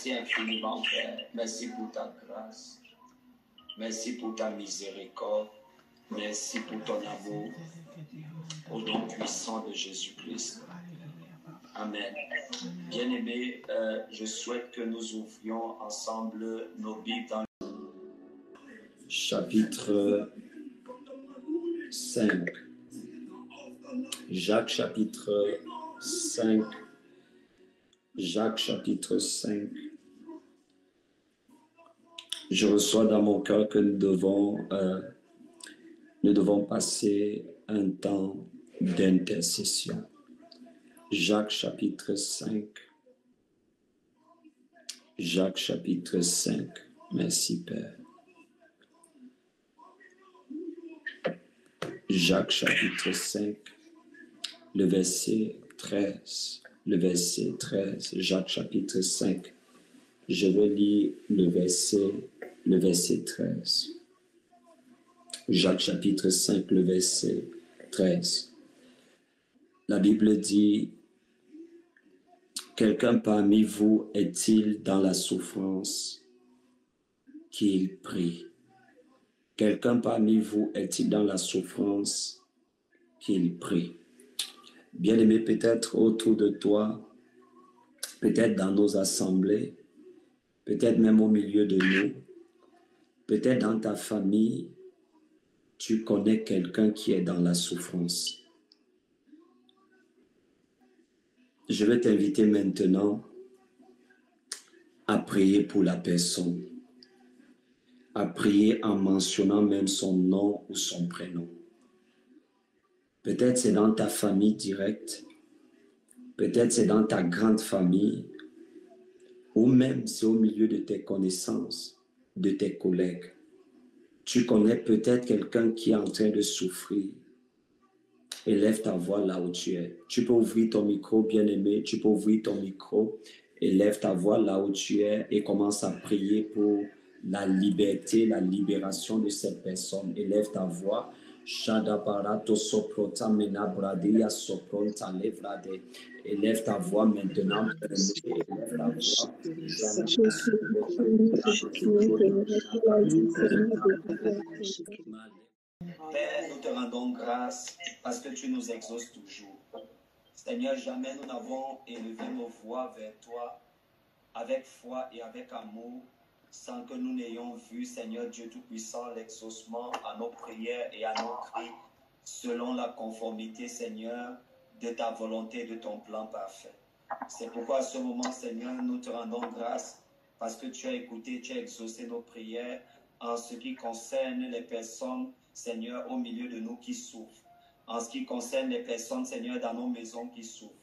Merci infiniment, Père. Merci pour ta grâce. Merci pour ta miséricorde. Merci pour ton amour. Au nom puissant de Jésus-Christ. Amen. Bien-aimés, je souhaite que nous ouvrions ensemble nos Bibles dans chapitre 5. Jacques chapitre 5. Jacques chapitre 5. Je reçois dans mon cœur que nous devons passer un temps d'intercession. Jacques chapitre 5. Jacques chapitre 5. Merci Père. Jacques chapitre 5, le verset 13. Le verset 13. Jacques chapitre 5. Je vais lire le verset 13. Jacques chapitre 5, le verset 13. La Bible dit, « Quelqu'un parmi vous est-il dans la souffrance qu'il prie? Quelqu'un parmi vous est-il dans la souffrance qu'il prie? » Bien-aimé, peut-être autour de toi, peut-être dans nos assemblées, peut-être même au milieu de nous, peut-être dans ta famille, tu connais quelqu'un qui est dans la souffrance. Je vais t'inviter maintenant à prier pour la personne, à prier en mentionnant même son nom ou son prénom. Peut-être c'est dans ta famille directe, peut-être c'est dans ta grande famille, ou même c'est au milieu de tes connaissances, de tes collègues. Tu connais peut-être quelqu'un qui est en train de souffrir. Élève ta voix là où tu es. Tu peux ouvrir ton micro, bien-aimé. Tu peux ouvrir ton micro. Élève ta voix là où tu es et commence à prier pour la liberté, la libération de cette personne. Élève ta voix. Élève ta voix maintenant. Élève ta voix. Père, nous te rendons grâce parce que tu nous exauces toujours. Seigneur, jamais nous n'avons élevé nos voix vers toi avec foi et avec amour sans que nous n'ayons vu, Seigneur Dieu Tout-Puissant, l'exaucement à nos prières et à nos cris selon la conformité, Seigneur, de ta volonté et de ton plan parfait. C'est pourquoi à ce moment, Seigneur, nous te rendons grâce parce que tu as écouté, tu as exaucé nos prières en ce qui concerne les personnes, Seigneur, au milieu de nous qui souffrent. En ce qui concerne les personnes, Seigneur, dans nos maisons qui souffrent.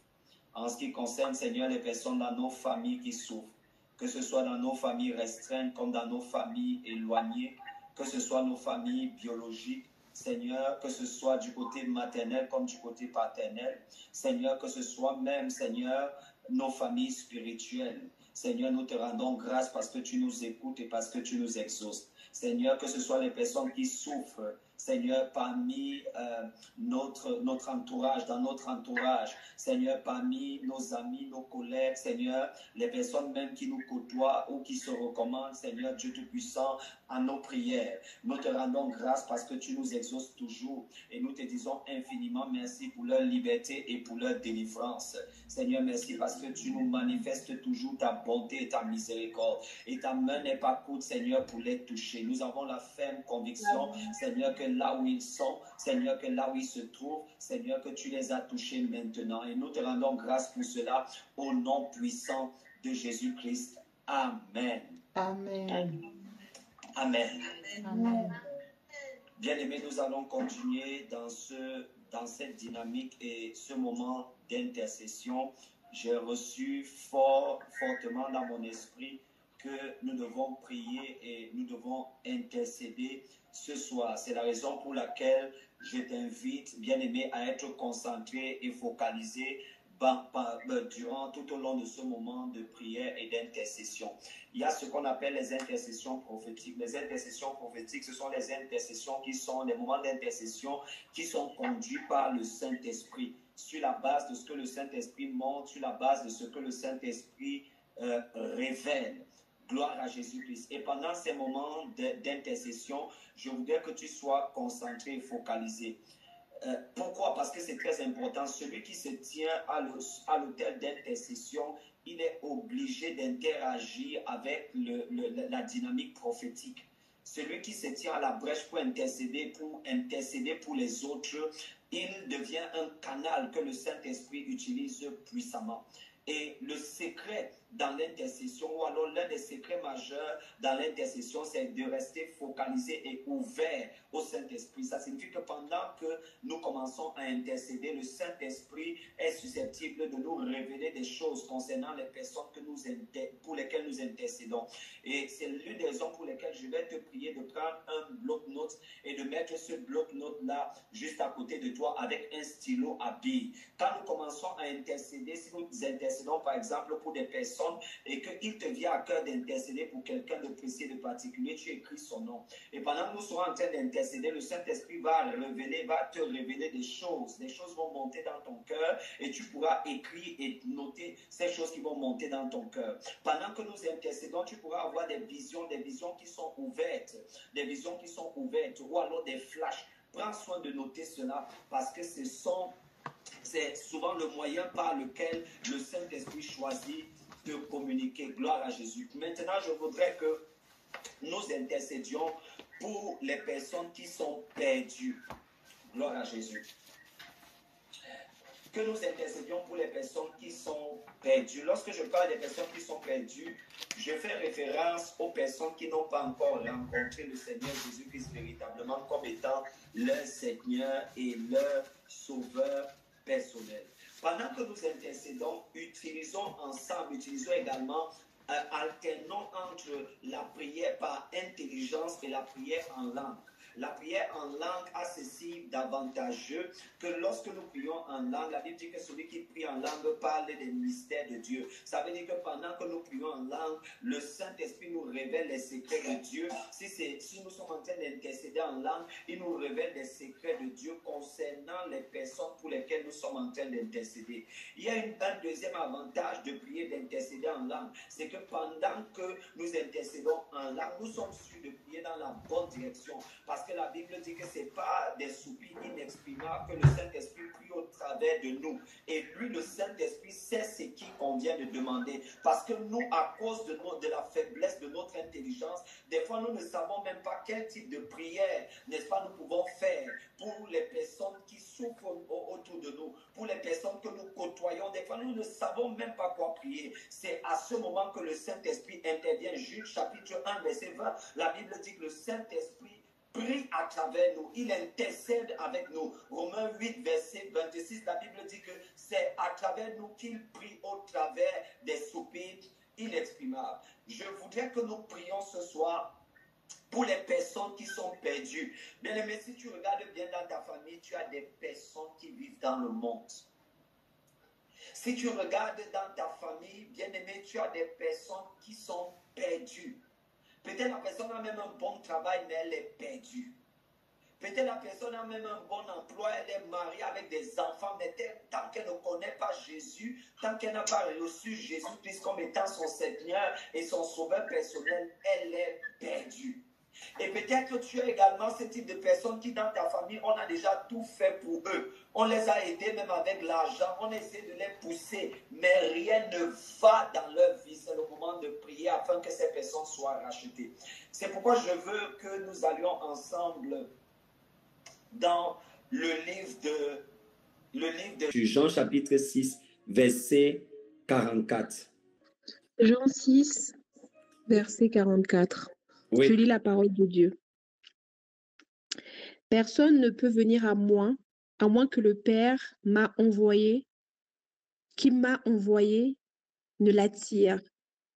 En ce qui concerne, Seigneur, les personnes dans nos familles qui souffrent. Que ce soit dans nos familles restreintes comme dans nos familles éloignées. Que ce soit nos familles biologiques. Seigneur, que ce soit du côté maternel comme du côté paternel. Seigneur, que ce soit même, Seigneur, nos familles spirituelles. Seigneur, nous te rendons grâce parce que tu nous écoutes et parce que tu nous exauces. Seigneur, que ce soit les personnes qui souffrent, Seigneur, parmi notre entourage, dans notre entourage, Seigneur, parmi nos amis, nos collègues, Seigneur, les personnes même qui nous côtoient ou qui se recommandent, Seigneur, Dieu Tout-Puissant, à nos prières. Nous te rendons grâce parce que tu nous exauces toujours et nous te disons infiniment merci pour leur liberté et pour leur délivrance. Seigneur, merci parce que tu nous manifestes toujours ta bonté et ta miséricorde et ta main n'est pas courte, Seigneur, pour les toucher. Nous avons la ferme conviction, Seigneur, que là où ils sont, Seigneur, que là où ils se trouvent, Seigneur, que tu les as touchés maintenant. Et nous te rendons grâce pour cela au nom puissant de Jésus-Christ. Amen. Amen. Amen. Amen. Bien-aimés, nous allons continuer dans cette dynamique et ce moment d'intercession. J'ai reçu fortement dans mon esprit que nous devons prier et nous devons intercéder ce soir. C'est la raison pour laquelle je t'invite, bien-aimé, à être concentré et focalisé durant tout au long de ce moment de prière et d'intercession. Il y a ce qu'on appelle les intercessions prophétiques. Les intercessions prophétiques, ce sont les intercessions qui sont les moments d'intercession qui sont conduits par le Saint-Esprit sur la base de ce que le Saint-Esprit montre, sur la base de ce que le Saint-Esprit révèle. Gloire à Jésus-Christ. Et pendant ces moments d'intercession, je voudrais que tu sois concentré et focalisé. Pourquoi? Parce que c'est très important. Celui qui se tient à l'autel d'intercession, il est obligé d'interagir avec la dynamique prophétique. Celui qui se tient à la brèche pour intercéder pour les autres, il devient un canal que le Saint-Esprit utilise puissamment. Et le secret dans l'intercession, ou alors l'un des secrets majeurs dans l'intercession, c'est de rester focalisé et ouvert au Saint-Esprit. Ça signifie que pendant que nous commençons à intercéder, le Saint-Esprit est susceptible de nous révéler des choses concernant les personnes pour lesquelles nous intercédons. Et c'est l'une des raisons pour lesquelles je vais te prier de prendre un bloc-notes et de mettre ce bloc-notes-là juste à côté de toi avec un stylo à billes. Quand nous commençons à intercéder, si nous intercédons par exemple pour des personnes et qu'il te vient à cœur d'intercéder pour quelqu'un de précis, de particulier, tu écris son nom. Et pendant que nous serons en train d'intercéder, le Saint-Esprit va te révéler des choses. Des choses vont monter dans ton cœur et tu pourras écrire et noter ces choses qui vont monter dans ton cœur. Pendant que nous intercédons, tu pourras avoir des visions qui sont ouvertes, ou alors des flashs. Prends soin de noter cela parce que c'est souvent le moyen par lequel le Saint-Esprit choisit de communiquer. Gloire à Jésus. Maintenant, je voudrais que nous intercédions pour les personnes qui sont perdues. Gloire à Jésus. Que nous intercédions pour les personnes qui sont perdues. Lorsque je parle des personnes qui sont perdues, je fais référence aux personnes qui n'ont pas encore rencontré le Seigneur Jésus-Christ véritablement comme étant leur Seigneur et leur Sauveur personnel. Pendant que nous intercédons, utilisons également, alternons entre la prière par intelligence et la prière en langue. La prière en langue a ceci d'avantageux que lorsque nous prions en langue, la Bible dit que celui qui prie en langue parle des mystères de Dieu. Ça veut dire que pendant que nous prions en langue, le Saint-Esprit nous révèle les secrets de Dieu. Si nous sommes en train d'intercéder en langue, il nous révèle des secrets de Dieu concernant les personnes pour lesquelles nous sommes en train d'intercéder. Il y a un deuxième avantage de prier, d'intercéder en langue, c'est que pendant que nous intercédons en langue, nous sommes sûrs de prier dans la bonne direction. Parce que la Bible dit que ce n'est pas des soupirs inexprimables que le Saint-Esprit prie au travers de nous. Et lui, le Saint-Esprit, sait ce qu'il convient de demander. Parce que nous, à cause de la faiblesse de notre intelligence, des fois, nous ne savons même pas quel type de prière, n'est-ce pas, nous pouvons faire pour les personnes qui souffrent autour de nous, pour les personnes que nous côtoyons. Des fois, nous ne savons même pas quoi prier. C'est à ce moment que le Saint-Esprit intervient. Juge chapitre 1, verset 20, la Bible dit que le Saint-Esprit prie à travers nous, il intercède avec nous. Romains 8, verset 26, la Bible dit que c'est à travers nous qu'il prie au travers des soupirs inexprimables. Je voudrais que nous prions ce soir pour les personnes qui sont perdues. Bien aimé, si tu regardes bien dans ta famille, tu as des personnes qui vivent dans le monde. Si tu regardes dans ta famille, bien aimé, tu as des personnes qui sont perdues. Peut-être la personne a même un bon travail, mais elle est perdue. Peut-être la personne a même un bon emploi, elle est mariée avec des enfants, mais tant qu'elle ne connaît pas Jésus, tant qu'elle n'a pas reçu Jésus-Christ comme étant son Seigneur et son Sauveur personnel, elle est perdue. Et peut-être que tu as également ce type de personnes qui, dans ta famille, on a déjà tout fait pour eux. On les a aidés même avec l'argent, on essaie de les pousser, mais rien ne va dans leur vie. C'est le moment de prier afin que ces personnes soient rachetées. C'est pourquoi je veux que nous allions ensemble dans le livre de Jean chapitre 6, verset 44. Jean 6, verset 44. Oui. Je lis la parole de Dieu. Personne ne peut venir à moi que le Père qui m'a envoyé, ne l'attire.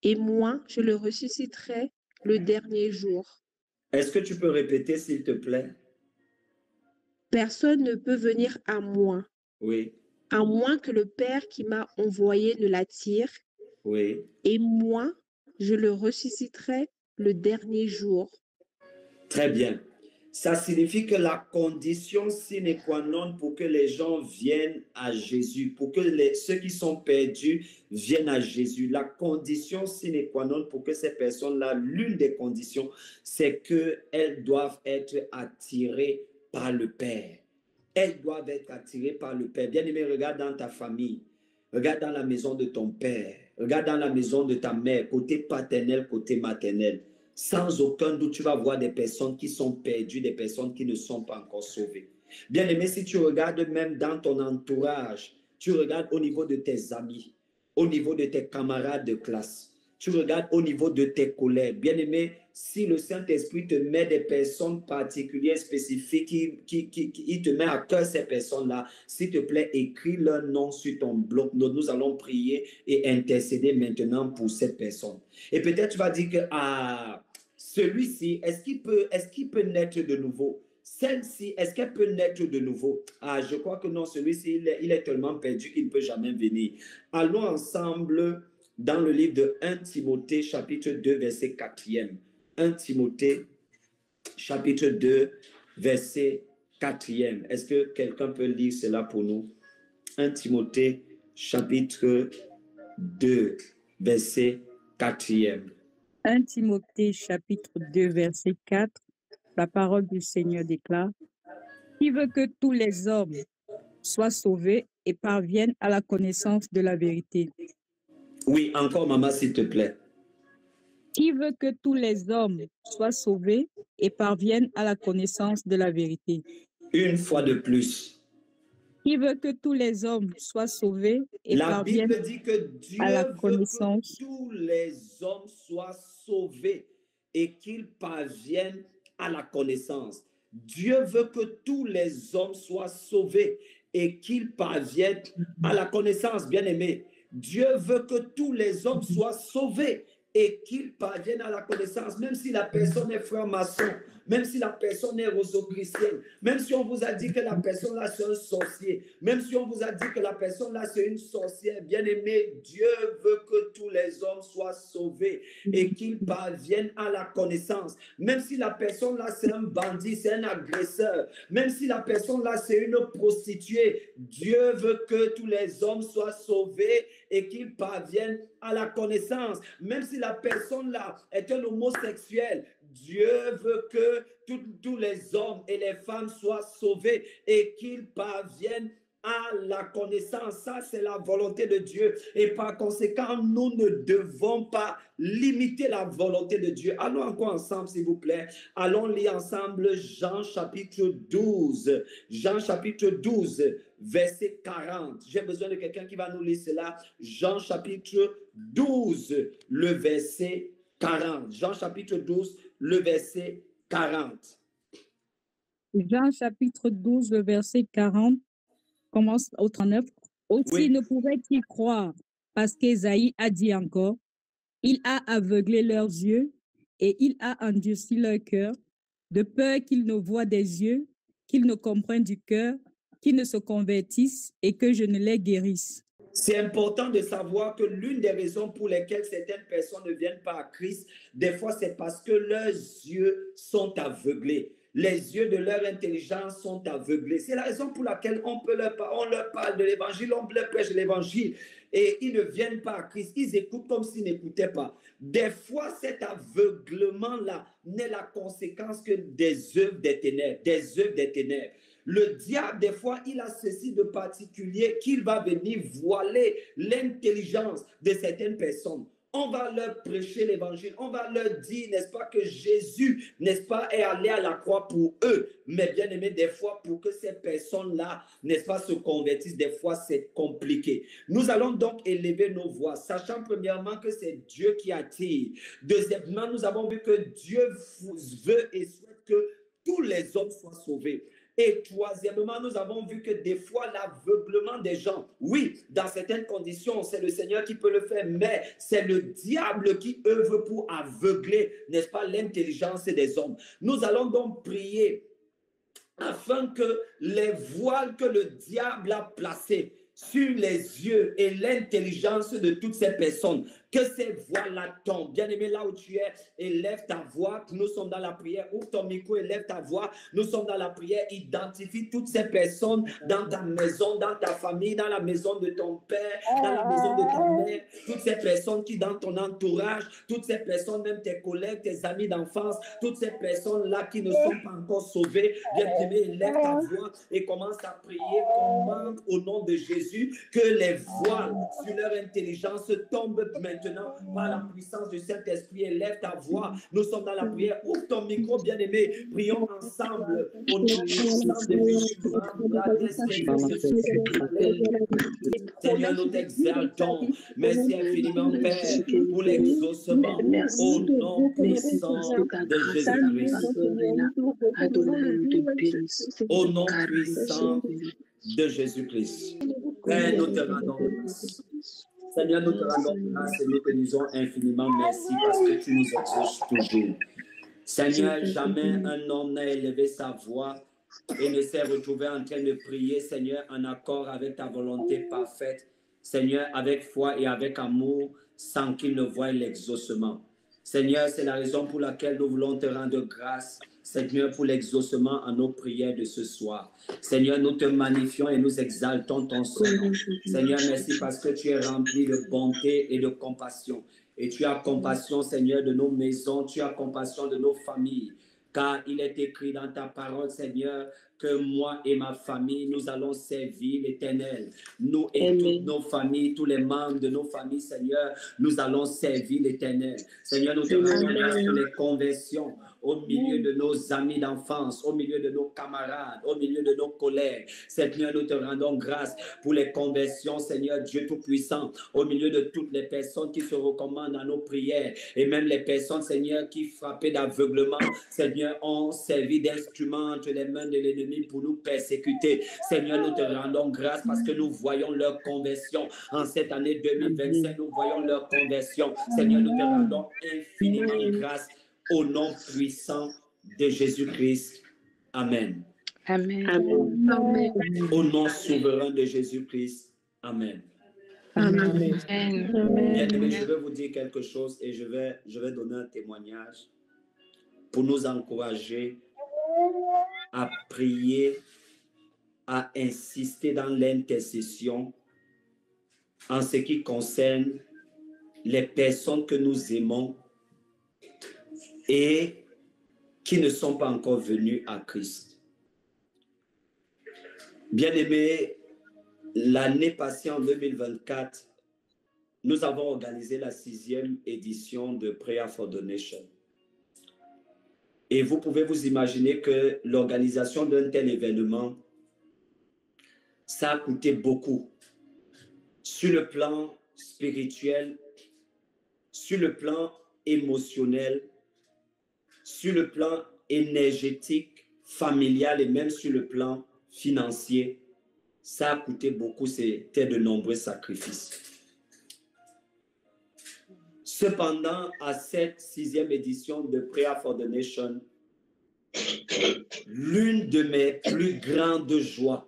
Et moi, je le ressusciterai le dernier jour. Est-ce que tu peux répéter, s'il te plaît? Personne ne peut venir à moi. Oui. À moins que le Père qui m'a envoyé ne l'attire. Oui. Et moi, je le ressusciterai le dernier jour. Très bien. Ça signifie que la condition sine qua non pour que les gens viennent à Jésus, pour que ceux qui sont perdus viennent à Jésus, la condition sine qua non pour que ces personnes-là, l'une des conditions, c'est qu'elles doivent être attirées par le Père. Elles doivent être attirées par le Père. Bien-aimé, regarde dans ta famille, regarde dans la maison de ton père, regarde dans la maison de ta mère, côté paternel, côté maternel. Sans aucun doute, tu vas voir des personnes qui sont perdues, des personnes qui ne sont pas encore sauvées. Bien-aimé, si tu regardes même dans ton entourage, tu regardes au niveau de tes amis, au niveau de tes camarades de classe, tu regardes au niveau de tes collègues. Bien-aimé, si le Saint-Esprit te met des personnes particulières, spécifiques, il te met à cœur ces personnes-là, s'il te plaît, écris leur nom sur ton bloc-notes. Nous allons prier et intercéder maintenant pour cette personne. Et peut-être tu vas dire que celui-ci, est-ce qu'il peut naître de nouveau? Celle-ci, est-ce qu'elle peut naître de nouveau? Je crois que non, celui-ci, il est tellement perdu qu'il ne peut jamais venir. Allons ensemble dans le livre de 1 Timothée, chapitre 2, verset 4e. 1 Timothée, chapitre 2, verset 4e. Est-ce que quelqu'un peut lire cela pour nous? 1 Timothée, chapitre 2, verset 4e. 1 Timothée, chapitre 2, verset 4. La parole du Seigneur déclare: Qui veut que tous les hommes soient sauvés et parviennent à la connaissance de la vérité. Oui, encore maman, s'il te plaît. Qui veut que tous les hommes soient sauvés et parviennent à la connaissance de la vérité. Une fois de plus. Qui veut que tous les hommes soient sauvés et La Bible parviennent dit que Dieu à la veut connaissance. que tous les hommes soient sauvés et qu'ils parviennent à la connaissance. Dieu veut que tous les hommes soient sauvés et qu'ils parviennent à la connaissance, bien-aimé. Dieu veut que tous les hommes soient sauvés et qu'ils parviennent à la connaissance, même si la personne est franc-maçon, même si la personne est roseau-chrétienne, même si on vous a dit que la personne là c'est un sorcier, même si on vous a dit que la personne là c'est une sorcière, bien aimé, Dieu veut que tous les hommes soient sauvés et qu'ils parviennent à la connaissance, même si la personne là c'est un bandit, c'est un agresseur, même si la personne là c'est une prostituée, Dieu veut que tous les hommes soient sauvés et qu'ils parviennent à la connaissance. Même si la personne là est un homosexuel, Dieu veut que tous les hommes et les femmes soient sauvés et qu'ils parviennent à la connaissance. Ça, c'est la volonté de Dieu. Et par conséquent, nous ne devons pas limiter la volonté de Dieu. Allons encore ensemble, s'il vous plaît. Allons lire ensemble Jean chapitre 12. Jean chapitre 12, verset 40. J'ai besoin de quelqu'un qui va nous lire cela. Jean chapitre 12, le verset 40. Jean chapitre 12, le verset 40. Jean chapitre 12, le verset 40 commence au 39. Aussi Oui. ne pouvaient-ils croire parce qu'Ésaïe a dit encore: Il a aveuglé leurs yeux et il a endurci leur cœur, de peur qu'ils ne voient des yeux, qu'ils ne comprennent du cœur, qu'ils ne se convertissent et que je ne les guérisse. C'est important de savoir que l'une des raisons pour lesquelles certaines personnes ne viennent pas à Christ, des fois, c'est parce que leurs yeux sont aveuglés. Les yeux de leur intelligence sont aveuglés. C'est la raison pour laquelle on leur parle de l'évangile, on leur prêche l'évangile et ils ne viennent pas à Christ. Ils écoutent comme s'ils n'écoutaient pas. Des fois, cet aveuglement-là n'est la conséquence que des œuvres des ténèbres, des œuvres des ténèbres. Le diable, des fois, il a ceci de particulier qu'il va venir voiler l'intelligence de certaines personnes. On va leur prêcher l'évangile, on va leur dire, n'est-ce pas, que Jésus, n'est-ce pas, est allé à la croix pour eux. Mais bien aimé, des fois, pour que ces personnes-là, n'est-ce pas, se convertissent, des fois, c'est compliqué. Nous allons donc élever nos voix, sachant premièrement que c'est Dieu qui attire. Deuxièmement, nous avons vu que Dieu veut et souhaite que tous les hommes soient sauvés. Et troisièmement, nous avons vu que des fois, l'aveuglement des gens, oui, dans certaines conditions, c'est le Seigneur qui peut le faire, mais c'est le diable qui œuvre pour aveugler, n'est-ce pas, l'intelligence des hommes. Nous allons donc prier afin que les voiles que le diable a placés sur les yeux et l'intelligence de toutes ces personnes Que ces voix-là tombent. Bien-aimé, là où tu es, élève ta voix. Nous sommes dans la prière. Ouvre ton micro, élève ta voix. Nous sommes dans la prière. Identifie toutes ces personnes dans ta maison, dans ta famille, dans la maison de ton père, dans la maison de ta mère. Toutes ces personnes qui dans ton entourage, toutes ces personnes, même tes collègues, tes amis d'enfance, toutes ces personnes-là qui ne sont pas encore sauvées. Bien-aimé, élève ta voix et commence à prier. Commande au nom de Jésus que les voiles sur leur intelligence tombent maintenant par la puissance du Saint-Esprit. Élève ta voix. Nous sommes dans la prière. Ouvre ton micro, bien-aimé. Prions ensemble au nom puissant de Jésus. Seigneur, nous t'exaltons. Merci infiniment, Père, pour l'exaucement au nom puissant de Jésus-Christ. Au nom puissant de Jésus-Christ. Père, nous te rendons grâce. Seigneur, nous te rendons grâce et nous te disons infiniment merci parce que tu nous exauces toujours. Seigneur, jamais un homme n'a élevé sa voix et ne s'est retrouvé en train de prier, Seigneur, en accord avec ta volonté parfaite, Seigneur, avec foi et avec amour, sans qu'il ne voie l'exaucement. Seigneur, c'est la raison pour laquelle nous voulons te rendre grâce, Seigneur, pour l'exaucement à nos prières de ce soir. Seigneur, nous te magnifions et nous exaltons ton nom. Seigneur, merci parce que tu es rempli de bonté et de compassion. Et tu as compassion, Seigneur, de nos maisons, tu as compassion de nos familles. Car il est écrit dans ta parole, Seigneur, que moi et ma famille, nous allons servir l'Éternel. Nous et toutes nos familles, tous les membres de nos familles, Seigneur, nous allons servir l'Éternel. Seigneur, nous te rendons grâce pour les conversions au milieu de nos amis d'enfance, au milieu de nos camarades, au milieu de nos collègues. Seigneur, nous te rendons grâce pour les conversions, Seigneur Dieu Tout-Puissant, au milieu de toutes les personnes qui se recommandent à nos prières et même les personnes, Seigneur, qui frappées d'aveuglement, Seigneur, ont servi d'instruments entre les mains de l'ennemi pour nous persécuter. Seigneur, nous te rendons grâce parce que nous voyons leur conversion. En cette année 2025, nous voyons leur conversion. Seigneur, nous te rendons infiniment grâce au nom puissant de Jésus-Christ. Amen. Amen. Amen. Au nom souverain de Jésus-Christ. Amen. Amen. Bien-aimés, je vais vous dire quelque chose et je vais donner un témoignage pour nous encourager à prier, à insister dans l'intercession en ce qui concerne les personnes que nous aimons et qui ne sont pas encore venues à Christ. Bien-aimés, l'année passée en 2024, nous avons organisé la 6e édition de Prayer for the Nation. Et vous pouvez vous imaginer que l'organisation d'un tel événement, ça a coûté beaucoup. Sur le plan spirituel, sur le plan émotionnel, sur le plan énergétique, familial et même sur le plan financier, ça a coûté beaucoup, c'était de nombreux sacrifices. Cependant, à cette 6e édition de Prayer for the Nation, l'une de mes plus grandes joies,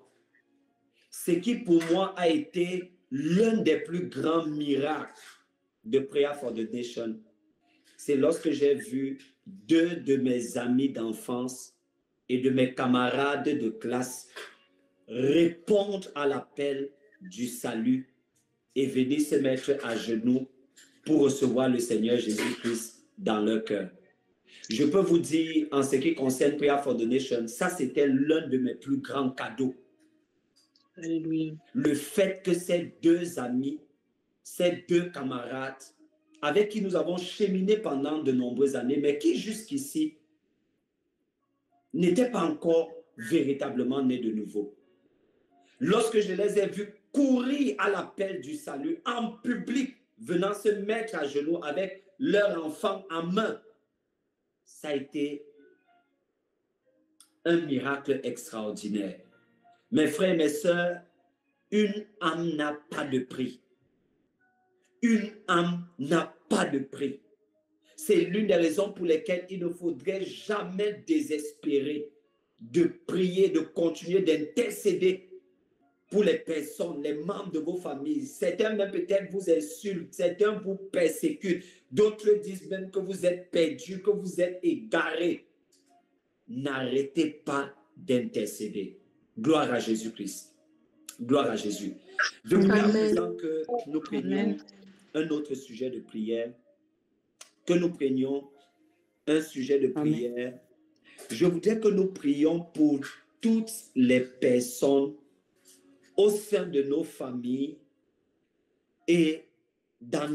ce qui pour moi a été l'un des plus grands miracles de Prayer for the Nation, c'est lorsque j'ai vu 2 de mes amis d'enfance et de mes camarades de classe répondre à l'appel du salut et venir se mettre à genoux pour recevoir le Seigneur Jésus-Christ dans leur cœur. Je peux vous dire, en ce qui concerne Prayer for the Nation, ça c'était l'un de mes plus grands cadeaux. Alléluia. Le fait que ces 2 amis, ces 2 camarades, avec qui nous avons cheminé pendant de nombreuses années, mais qui jusqu'ici n'étaient pas encore véritablement nés de nouveau. Lorsque je les ai vus courir à l'appel du salut en public, venant se mettre à genoux avec leur enfant en main, ça a été un miracle extraordinaire. Mes frères et mes sœurs, une âme n'a pas de prix. Une âme n'a pas de prix. C'est l'une des raisons pour lesquelles il ne faudrait jamais désespérer de prier, de continuer d'intercéder pour les personnes, les membres de vos familles. Certains même peut-être vous insultent, certains vous persécutent, d'autres disent même que vous êtes perdus, que vous êtes égarés. N'arrêtez pas d'intercéder. Gloire à Jésus-Christ. Gloire à Jésus. Je voudrais à présent que nous prenions un autre sujet de prière, que nous prenions un sujet de prière. Je voudrais que nous prions pour toutes les personnes au sein de nos familles et dans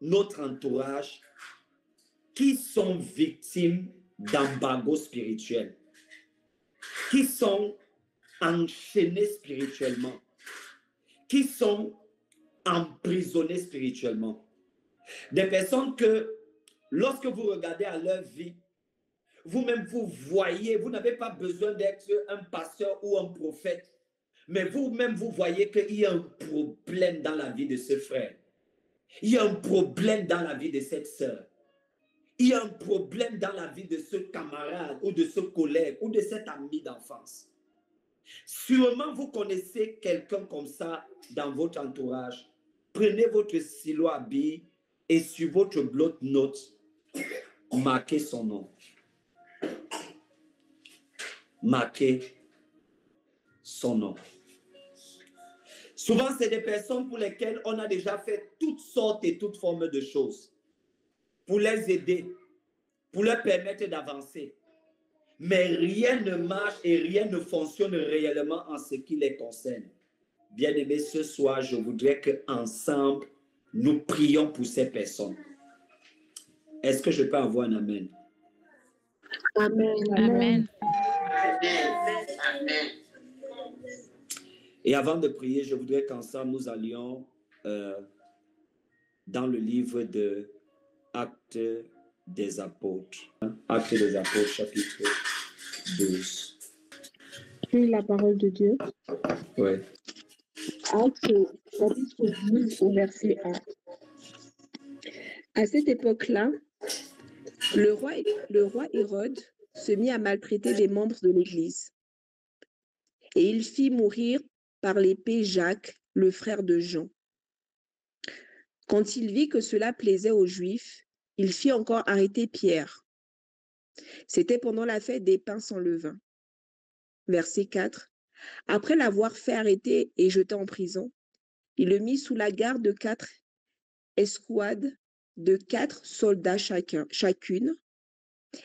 notre entourage qui sont victimes d'embargo spirituel, qui sont enchaînés spirituellement, qui sont emprisonnés spirituellement. Des personnes que, lorsque vous regardez à leur vie, vous-même vous voyez, vous n'avez pas besoin d'être un pasteur ou un prophète, mais vous-même vous voyez qu'il y a un problème dans la vie de ce frère. Il y a un problème dans la vie de cette sœur. Il y a un problème dans la vie de ce camarade ou de ce collègue ou de cet ami d'enfance. Sûrement, vous connaissez quelqu'un comme ça dans votre entourage. Prenez votre stylo à billes et sur votre bloc-notes, marquez son nom. Marquez son nom. Souvent, c'est des personnes pour lesquelles on a déjà fait toutes sortes et toutes formes de choses pour les aider, pour leur permettre d'avancer. Mais rien ne marche et rien ne fonctionne réellement en ce qui les concerne. Bien-aimés, ce soir, je voudrais qu'ensemble, nous prions pour ces personnes. Est-ce que je peux avoir un amen? Amen. Amen. Et avant de prier, je voudrais qu'ensemble, nous allions dans le livre de Actes des Apôtres. Actes des Apôtres, chapitre 12. Puis la parole de Dieu. Oui. Actes, chapitre 12, au verset 1. À cette époque-là, le roi Hérode se mit à maltraiter des membres de l'Église. Et il fit mourir par l'épée Jacques, le frère de Jean. Quand il vit que cela plaisait aux Juifs, il fit encore arrêter Pierre. C'était pendant la fête des pains sans levain. Verset 4. Après l'avoir fait arrêter et jeter en prison, il le mit sous la garde de 4 escouades de 4 soldats chacune,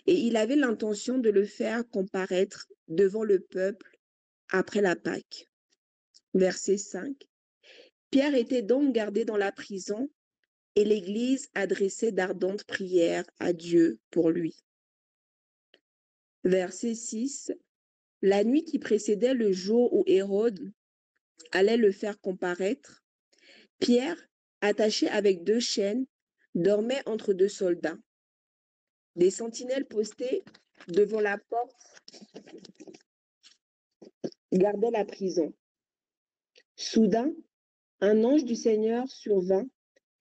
et il avait l'intention de le faire comparaître devant le peuple après la Pâque. Verset 5. Pierre était donc gardé dans la prison et l'Église adressait d'ardentes prières à Dieu pour lui. Verset 6. La nuit qui précédait le jour où Hérode allait le faire comparaître, Pierre, attaché avec 2 chaînes, dormait entre 2 soldats. Des sentinelles postées devant la porte gardaient la prison. Soudain, un ange du Seigneur survint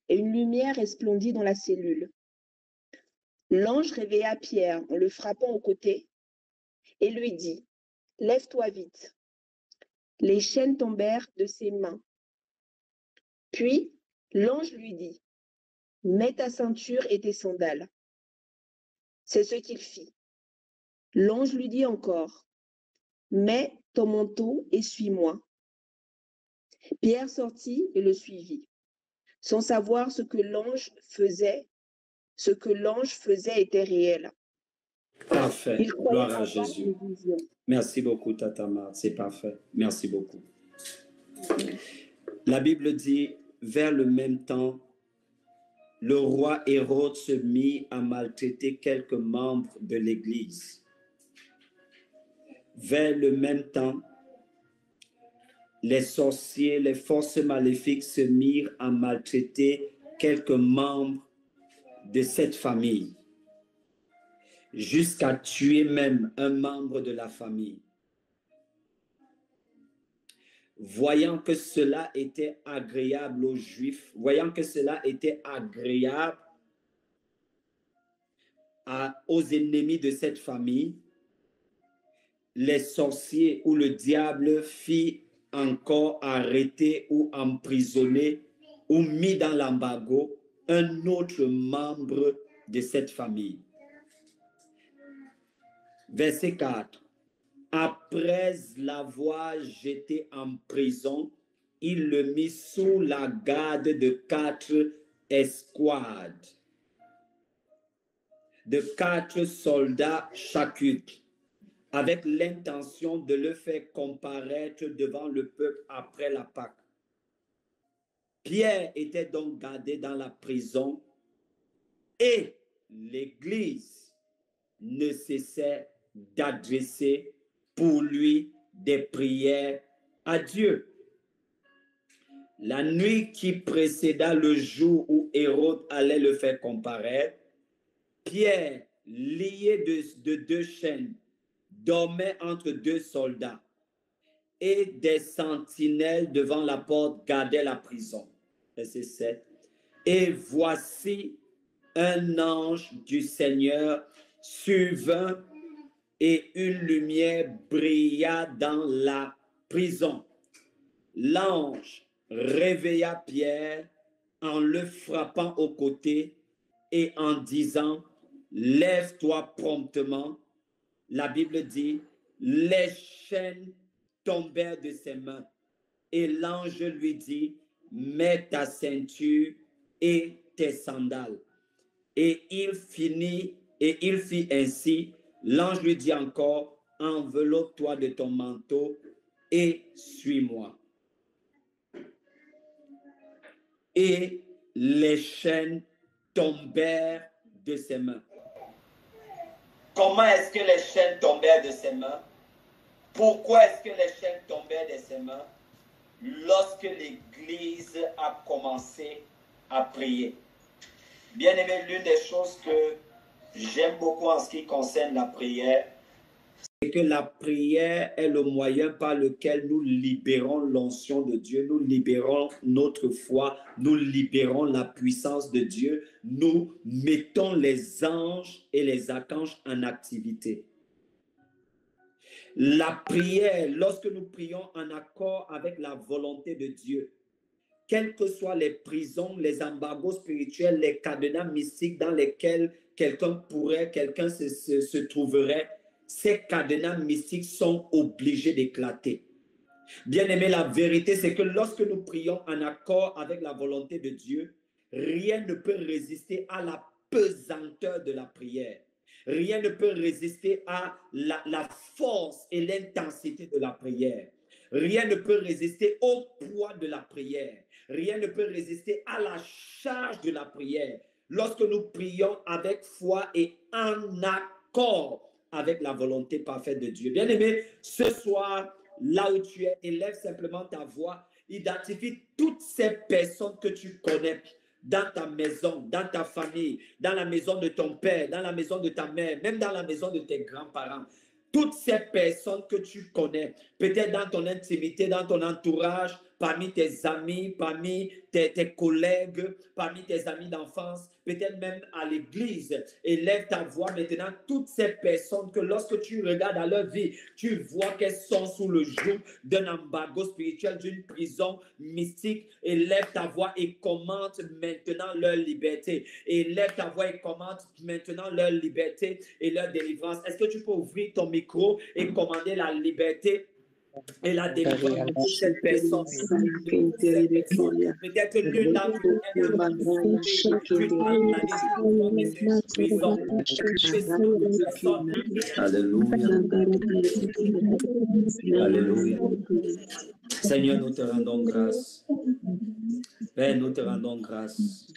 et une lumière resplendit dans la cellule. L'ange réveilla Pierre en le frappant au côté et lui dit : « Lève-toi vite. » Les chaînes tombèrent de ses mains. Puis l'ange lui dit : « Mets ta ceinture et tes sandales. » C'est ce qu'il fit. L'ange lui dit encore : « Mets ton manteau et suis-moi. » Pierre sortit et le suivit, sans savoir ce que l'ange faisait était réel. Parfait. Gloire à Jésus. Merci beaucoup, Tata Marthe. C'est parfait. Merci beaucoup. La Bible dit, vers le même temps, le roi Hérode se mit à maltraiter quelques membres de l'Église. Vers le même temps, les sorciers, les forces maléfiques se mirent à maltraiter quelques membres de cette famille, jusqu'à tuer même un membre de la famille. Voyant que cela était agréable aux Juifs, voyant que cela était agréable aux ennemis de cette famille, les sorciers ou le diable fit encore arrêté ou emprisonné ou mis dans l'embargo un autre membre de cette famille. Verset 4. Après l'avoir jeté en prison, il le mit sous la garde de 4 escouades, de 4 soldats chacune, avec l'intention de le faire comparaître devant le peuple après la Pâque. Pierre était donc gardé dans la prison et l'Église ne cessait d'adresser pour lui des prières à Dieu. La nuit qui précéda le jour où Hérode allait le faire comparaître, Pierre, lié de 2 chaînes, dormait entre 2 soldats et des sentinelles devant la porte gardaient la prison. Verset 7. Et voici un ange du Seigneur survint et une lumière brilla dans la prison. L'ange réveilla Pierre en le frappant au côté et en disant « Lève-toi promptement ». La Bible dit « Les chaînes tombèrent de ses mains. » Et l'ange lui dit « Mets ta ceinture et tes sandales. » Et il fit ainsi. L'ange lui dit encore « Enveloppe-toi de ton manteau et suis-moi. » Et les chaînes tombèrent de ses mains. Comment est-ce que les chaînes tombèrent de ses mains? Pourquoi est-ce que les chaînes tombèrent de ses mains? Lorsque l'Église a commencé à prier. Bien aimé, l'une des choses que j'aime beaucoup en ce qui concerne la prière, c'est que la prière est le moyen par lequel nous libérons l'onction de Dieu, nous libérons notre foi, nous libérons la puissance de Dieu, nous mettons les anges et les archanges en activité. La prière, lorsque nous prions en accord avec la volonté de Dieu, quelles que soient les prisons, les embargos spirituels, les cadenas mystiques dans lesquels quelqu'un se trouverait, ces cadenas mystiques sont obligés d'éclater. Bien aimé, la vérité, c'est que lorsque nous prions en accord avec la volonté de Dieu, rien ne peut résister à la pesanteur de la prière. Rien ne peut résister à la force et l'intensité de la prière. Rien ne peut résister au poids de la prière. Rien ne peut résister à la charge de la prière. Lorsque nous prions avec foi et en accord avec la volonté parfaite de Dieu. Bien aimé, ce soir, là où tu es, élève simplement ta voix. Identifie toutes ces personnes que tu connais dans ta maison, dans ta famille, dans la maison de ton père, dans la maison de ta mère, même dans la maison de tes grands-parents. Toutes ces personnes que tu connais, peut-être dans ton intimité, dans ton entourage, parmi tes amis, parmi tes collègues, parmi tes amis d'enfance, peut-être même à l'église. Élève ta voix maintenant, toutes ces personnes que lorsque tu regardes à leur vie, tu vois qu'elles sont sous le joug d'un embargo spirituel, d'une prison mystique. Élève ta voix et commente maintenant leur liberté. Élève ta voix et commente maintenant leur liberté et leur délivrance. Est-ce que tu peux ouvrir ton micro et commander la liberté et la délivrance de toutes ces personnes? Peut-être l'une d'entre elles Alléluia. Seigneur, nous te rendons grâce. Père, nous te rendons grâce.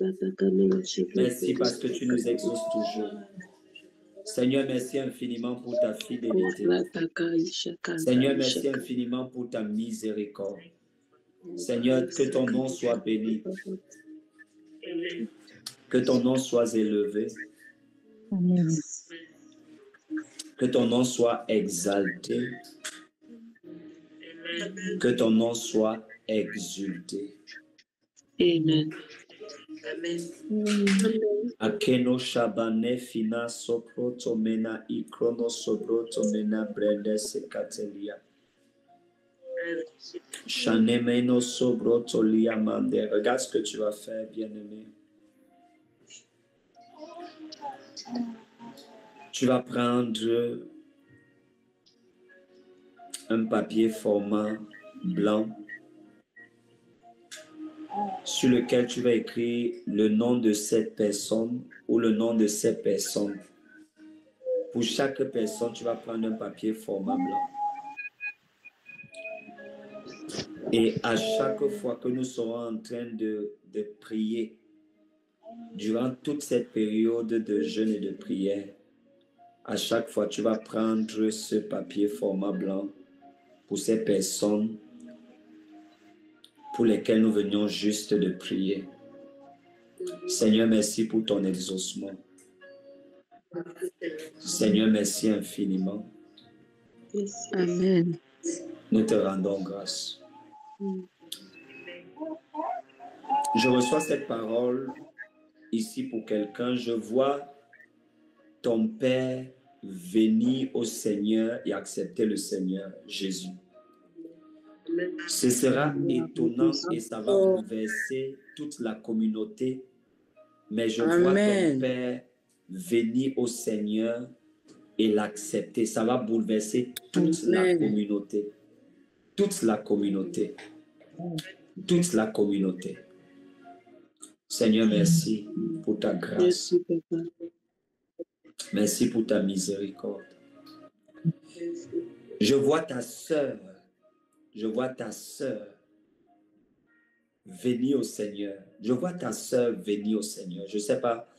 Merci parce que tu nous exauces toujours. Seigneur, merci infiniment pour ta fidélité. Seigneur, merci infiniment pour ta miséricorde. Seigneur, que ton nom soit béni. Que ton nom soit élevé. Amen. Que ton nom soit exalté. Que ton nom soit exulté. Amen. Amen. Akeno shabane fina sokroto mena ikrono sobroto mena brende sekatelia. Shanemeno sobroto liamande. Regarde ce que tu vas faire, bien-aimé. Tu vas prendre un papier format blanc sur lequel tu vas écrire le nom de cette personne ou le nom de ces personnes. Pour chaque personne, tu vas prendre un papier format blanc. Et à chaque fois que nous serons en train de prier, durant toute cette période de jeûne et de prière, à chaque fois, tu vas prendre ce papier format blanc pour ces personnes pour lesquelles nous venions juste de prier. Seigneur, merci pour ton exaucement. Seigneur, merci infiniment. Amen. Nous te rendons grâce. Je reçois cette parole ici pour quelqu'un. Je vois ton Père venir au Seigneur et accepter le Seigneur Jésus. Ce sera étonnant et ça va bouleverser toute la communauté. Mais je vois ton Père venir au Seigneur et l'accepter. Ça va bouleverser toute la communauté. Toute la communauté. Toute la communauté. Seigneur, merci pour ta grâce. Merci pour ta miséricorde. Je vois ta sœur. Je vois ta sœur venir au Seigneur. Je vois ta sœur venir au Seigneur. Je ne sais pas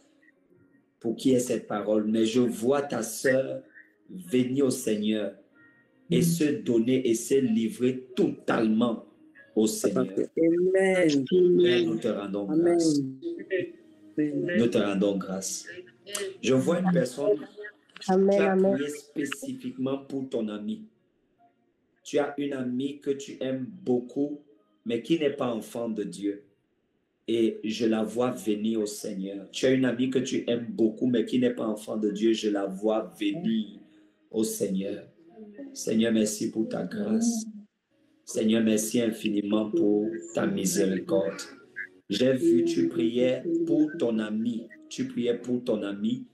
pour qui est cette parole, mais je vois ta sœur venir au Seigneur et se donner et se livrer totalement au Seigneur. Amen. Père, nous te rendons grâce. Nous te rendons grâce. Je vois une personne, tu as prié spécifiquement pour ton ami. Tu as une amie que tu aimes beaucoup, mais qui n'est pas enfant de Dieu. Et je la vois venir au Seigneur. Tu as une amie que tu aimes beaucoup, mais qui n'est pas enfant de Dieu. Je la vois venir au Seigneur. Seigneur, merci pour ta grâce. Seigneur, merci infiniment pour ta miséricorde. J'ai vu, tu priais pour ton ami. Tu priais pour ton ami.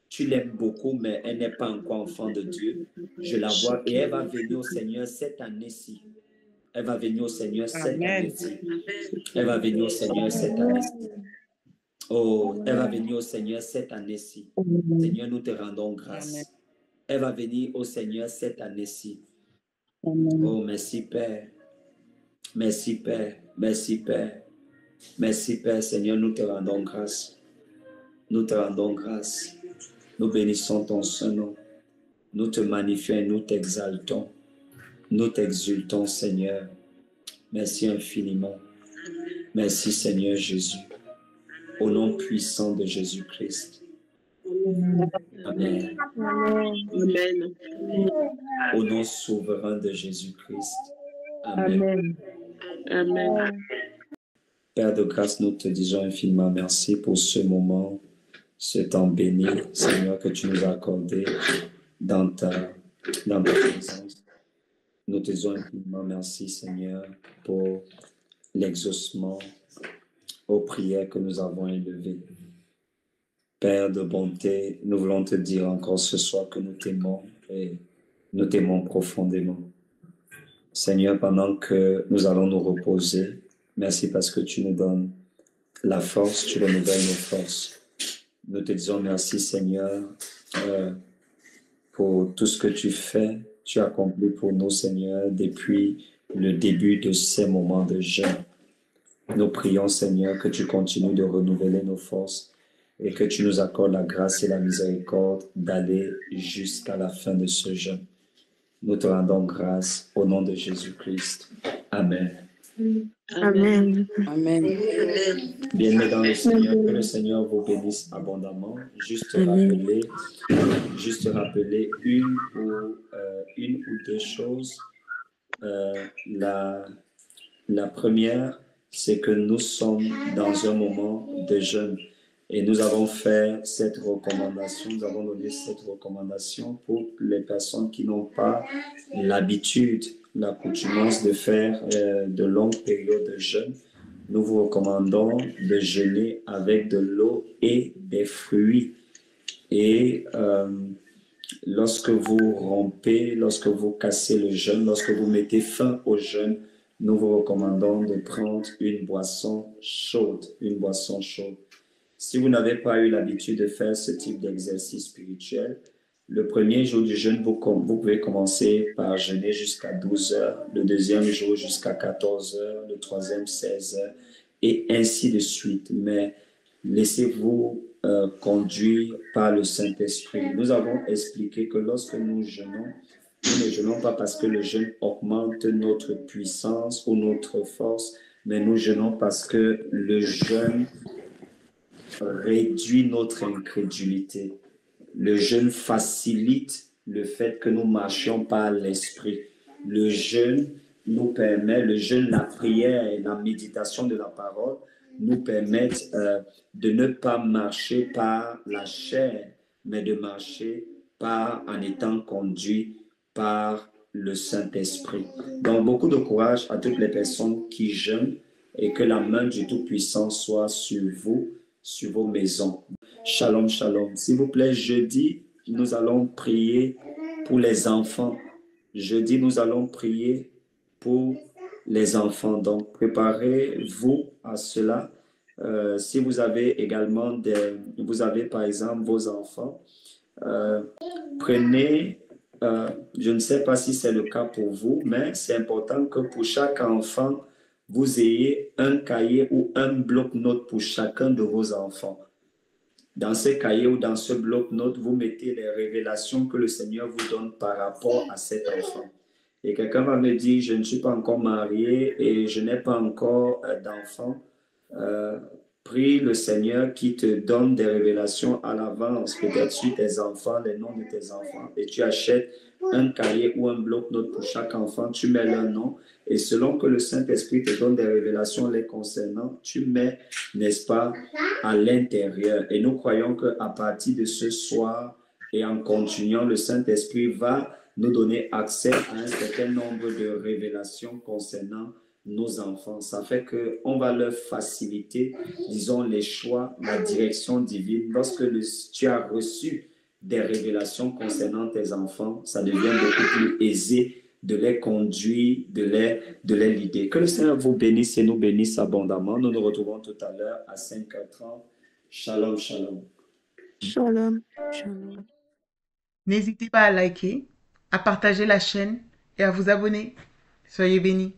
Tu l'aimes beaucoup, mais elle n'est pas encore enfant de Dieu. Je la vois et elle va venir au Seigneur cette année-ci. Elle va venir au Seigneur cette année-ci. Elle va venir au Seigneur cette année-ci. Oh, elle va venir au Seigneur cette année-ci. Seigneur, nous te rendons grâce. Elle va venir au Seigneur cette année-ci. Oh, merci Père. Merci Père. Merci Père. Merci Père. Seigneur, nous te rendons grâce. Nous te rendons grâce. Nous bénissons ton Saint-Nom. Nous te magnifions et nous t'exaltons. Nous t'exultons, Seigneur. Merci infiniment. Merci, Seigneur Jésus. Au nom puissant de Jésus-Christ. Amen. Amen. Au nom souverain de Jésus-Christ. Amen. Amen. Père de grâce, nous te disons infiniment merci pour ce moment, ce temps béni, Seigneur, que tu nous as accordé dans ta présence. Nous te disons infiniment merci, Seigneur, pour l'exaucement aux prières que nous avons élevées. Père de bonté, nous voulons te dire encore ce soir que nous t'aimons et nous t'aimons profondément. Seigneur, pendant que nous allons nous reposer, merci parce que tu nous donnes la force, tu renouvelles nos forces. Nous te disons merci, Seigneur, pour tout ce que tu fais, tu as accompli pour nous, Seigneur, depuis le début de ces moments de jeûne. Nous prions, Seigneur, que tu continues de renouveler nos forces et que tu nous accordes la grâce et la miséricorde d'aller jusqu'à la fin de ce jeûne. Nous te rendons grâce au nom de Jésus-Christ. Amen. Amen. Amen. Bien-aimés dans le Seigneur, que le Seigneur vous bénisse abondamment. Juste rappeler une ou deux choses. La première, c'est que nous sommes dans un moment de jeûne et nous avons fait cette recommandation, nous avons donné cette recommandation pour les personnes qui n'ont pas l'habitude l'accoutumance de faire de longues périodes de jeûne, nous vous recommandons de jeûner avec de l'eau et des fruits. Et lorsque vous rompez, lorsque vous cassez le jeûne, lorsque vous mettez fin au jeûne, nous vous recommandons de prendre une boisson chaude, une boisson chaude. Si vous n'avez pas eu l'habitude de faire ce type d'exercice spirituel, le premier jour du jeûne, vous pouvez commencer par jeûner jusqu'à 12 heures, le deuxième jour jusqu'à 14 heures, le troisième 16 heures, et ainsi de suite. Mais laissez-vous conduire par le Saint-Esprit. Nous avons expliqué que lorsque nous jeûnons, nous ne jeûnons pas parce que le jeûne augmente notre puissance ou notre force, mais nous jeûnons parce que le jeûne réduit notre incrédulité. Le jeûne facilite le fait que nous marchions par l'esprit. Le jeûne nous permet, le jeûne, la prière et la méditation de la parole nous permettent de ne pas marcher par la chair, mais de marcher en étant conduit par le Saint-Esprit. Donc, beaucoup de courage à toutes les personnes qui jeûnent et que la main du Tout-Puissant soit sur vous, sur vos maisons. Shalom, shalom. S'il vous plaît, jeudi, nous allons prier pour les enfants. Jeudi, nous allons prier pour les enfants. Donc, préparez-vous à cela. Si vous avez également vous avez par exemple vos enfants, prenez, je ne sais pas si c'est le cas pour vous, mais c'est important que pour chaque enfant, vous ayez un cahier ou un bloc-notes pour chacun de vos enfants. Dans ce cahier ou dans ce bloc-notes, vous mettez les révélations que le Seigneur vous donne par rapport à cet enfant. Et quelqu'un va me dire, je ne suis pas encore marié et je n'ai pas encore d'enfant. Prie le Seigneur qui te donne des révélations à l'avance, peut-être sur tes enfants, les noms de tes enfants. Et tu achètes un cahier ou un bloc-notes pour chaque enfant, tu mets leur nom. Et selon que le Saint-Esprit te donne des révélations les concernant, tu mets, n'est-ce pas, à l'intérieur. Et nous croyons qu'à partir de ce soir et en continuant, le Saint-Esprit va nous donner accès à un certain nombre de révélations concernant nos enfants. Ça fait qu'on va leur faciliter, disons, les choix, la direction divine. Lorsque tu as reçu des révélations concernant tes enfants, ça devient beaucoup plus aisé de les conduire, de les guider. Que le Seigneur vous bénisse et nous bénisse abondamment. Nous nous retrouvons tout à l'heure à 5h30. Shalom, shalom. Shalom. Shalom. N'hésitez pas à liker, à partager la chaîne et à vous abonner. Soyez bénis.